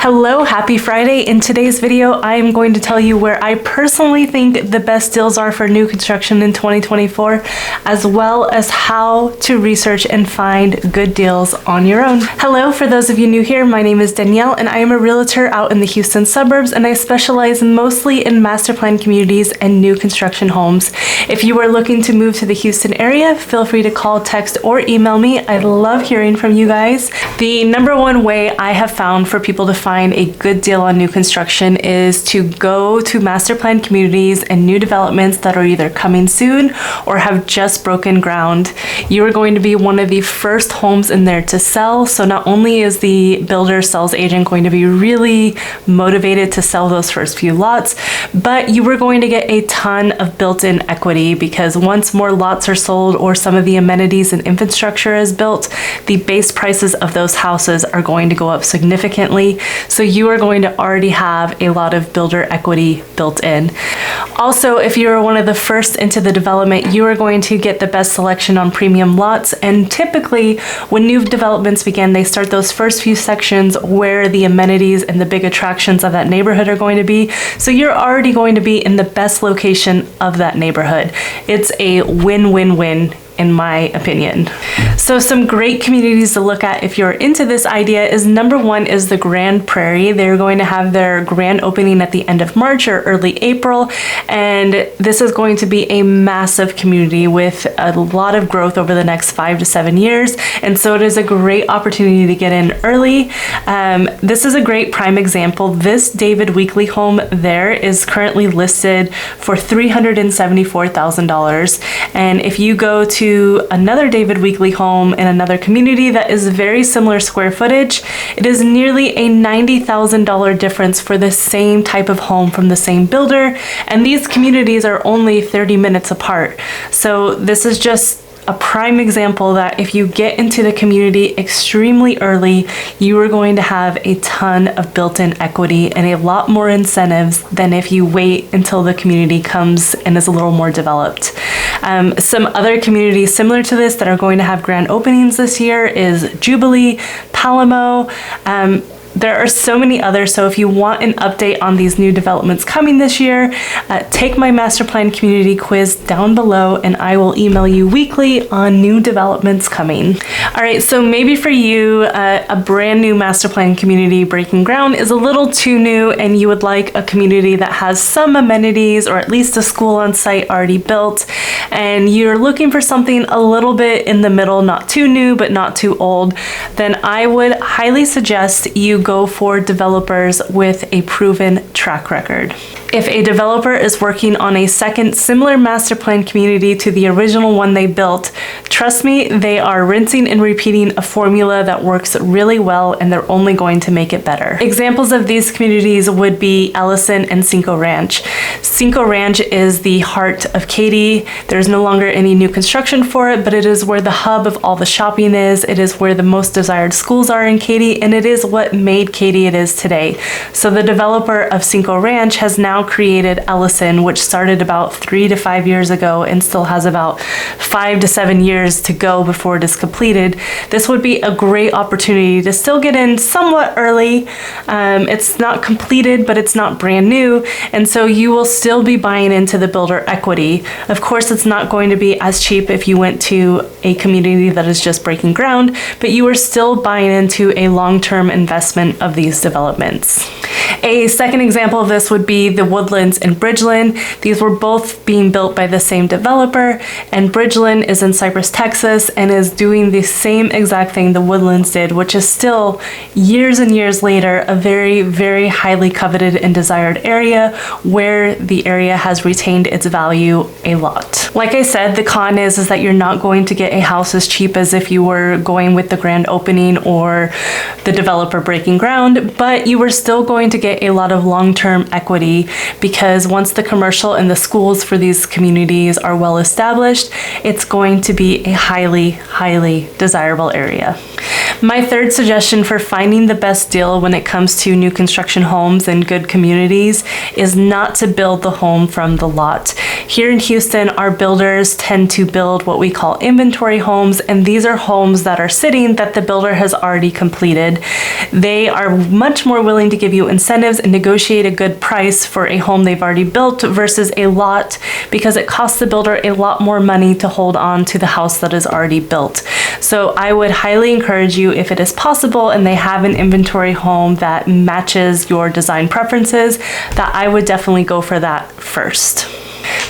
Hello, happy Friday. In today's video, I am going to tell you where I personally think the best deals are for new construction in 2024, as well as how to research and find good deals on your own. Hello, for those of you new here, my name is Danielle and I am a realtor out in the Houston suburbs, and I specialize mostly in master plan communities and new construction homes. If you are looking to move to the Houston area, feel free to call, text, or email me. I love hearing from you guys. The number one way I have found for people to find a good deal on new construction is to go to master plan communities and new developments that are either coming soon or have just broken ground. You are going to be one of the first homes in there to sell. So not only is the builder sales agent going to be really motivated to sell those first few lots, but you are going to get a ton of built-in equity, because once more lots are sold or some of the amenities and infrastructure is built, the base prices of those houses are going to go up significantly. So you are going to already have a lot of builder equity built in. Also, if you are one of the first into the development, you are going to get the best selection on premium lots. And typically when new developments begin, they start those first few sections where the amenities and the big attractions of that neighborhood are going to be. So you're already going to be in the best location of that neighborhood. It's a win-win-win, in my opinion. So some great communities to look at if you're into this idea is, number one is the Grand Prairie. They're going to have their grand opening at the end of March or early April, and this is going to be a massive community with a lot of growth over the next 5 to 7 years, and so it is a great opportunity to get in early. This is a great prime example. This David Weekley home there is currently listed for $374,000, and if you go to another David Weekley home in another community that is very similar square footage, it is nearly a $90,000 difference for the same type of home from the same builder, and these communities are only 30 minutes apart. So this is just a prime example that if you get into the community extremely early, you are going to have a ton of built-in equity and a lot more incentives than if you wait until the community comes and is a little more developed. Some other communities similar to this that are going to have grand openings this year is Jubilee, Palamo. There are so many others, so if you want an update on these new developments coming this year, take my master plan community quiz down below and I will email you weekly on new developments coming. All right, so maybe for you, a brand new master plan community breaking ground is a little too new and you would like a community that has some amenities or at least a school on site already built, and you're looking for something a little bit in the middle, not too new but not too old, then I would highly suggest you go for developers with a proven track record. If a developer is working on a second similar master plan community to the original one they built, trust me, they are rinsing and repeating a formula that works really well, and they're only going to make it better. Examples of these communities would be Ellison and Cinco Ranch. Cinco Ranch is the heart of Katy. There's no longer any new construction for it, but it is where the hub of all the shopping is. It is where the most desired schools are in Katy, and it is what made Katy it is today. So the developer of Cinco Ranch has now created Ellison, which started about 3 to 5 years ago and still has about 5 to 7 years to go before it is completed. This would be a great opportunity to still get in somewhat early. It's not completed, but it's not brand new, and so you will still be buying into the builder equity. Of course, it's not going to be as cheap if you went to a community that is just breaking ground, but you are still buying into a long-term investment of these developments. A second example of this would be the Woodlands in Bridgeland. These were both being built by the same developer, and Bridgeland is in Cypress, Texas, and is doing the same exact thing the Woodlands did, which is still years and years later a very, very highly coveted and desired area where the area has retained its value a lot. Like I said, the con is that you're not going to get a house as cheap as if you were going with the grand opening or the developer breaking ground, but you are still going to get a lot of long-term equity because once the commercial and the schools for these communities are well established, it's going to be a highly, highly desirable area. My third suggestion for finding the best deal when it comes to new construction homes and good communities is not to build the home from the lot. Here in Houston, our builders tend to build what we call inventory homes, and these are homes that are sitting that the builder has already completed. They are much more willing to give you incentives and negotiate a good price for a home they've already built versus a lot, because it costs the builder a lot more money to hold on to the house that is already built. So I would highly encourage you, if it is possible and they have an inventory home that matches your design preferences, that I would definitely go for that first.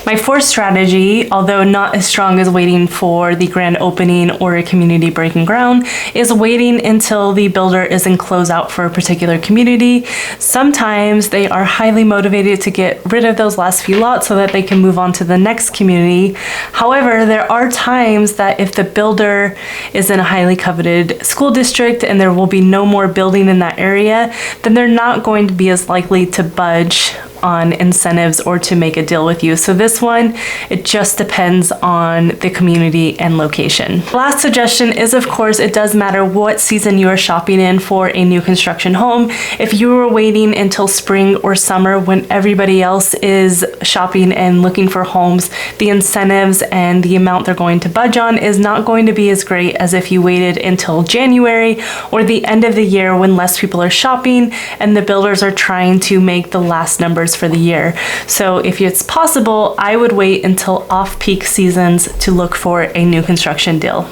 My fourth strategy, although not as strong as waiting for the grand opening or a community breaking ground, is waiting until the builder is in closeout for a particular community. Sometimes they are highly motivated to get rid of those last few lots so that they can move on to the next community. However, there are times that if the builder is in a highly coveted school district and there will be no more building in that area, then they're not going to be as likely to budge on incentives or to make a deal with you. So this one, it just depends on the community and location. Last suggestion is, of course, it does matter what season you are shopping in for a new construction home. If you were waiting until spring or summer when everybody else is shopping and looking for homes, the incentives and the amount they're going to budge on is not going to be as great as if you waited until January or the end of the year when less people are shopping and the builders are trying to make the last numbers for the year. So if it's possible, I would wait until off-peak seasons to look for a new construction deal.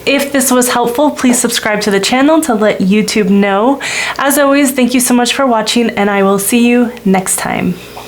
If this was helpful, please subscribe to the channel to let YouTube know. As always, thank you so much for watching, and I will see you next time.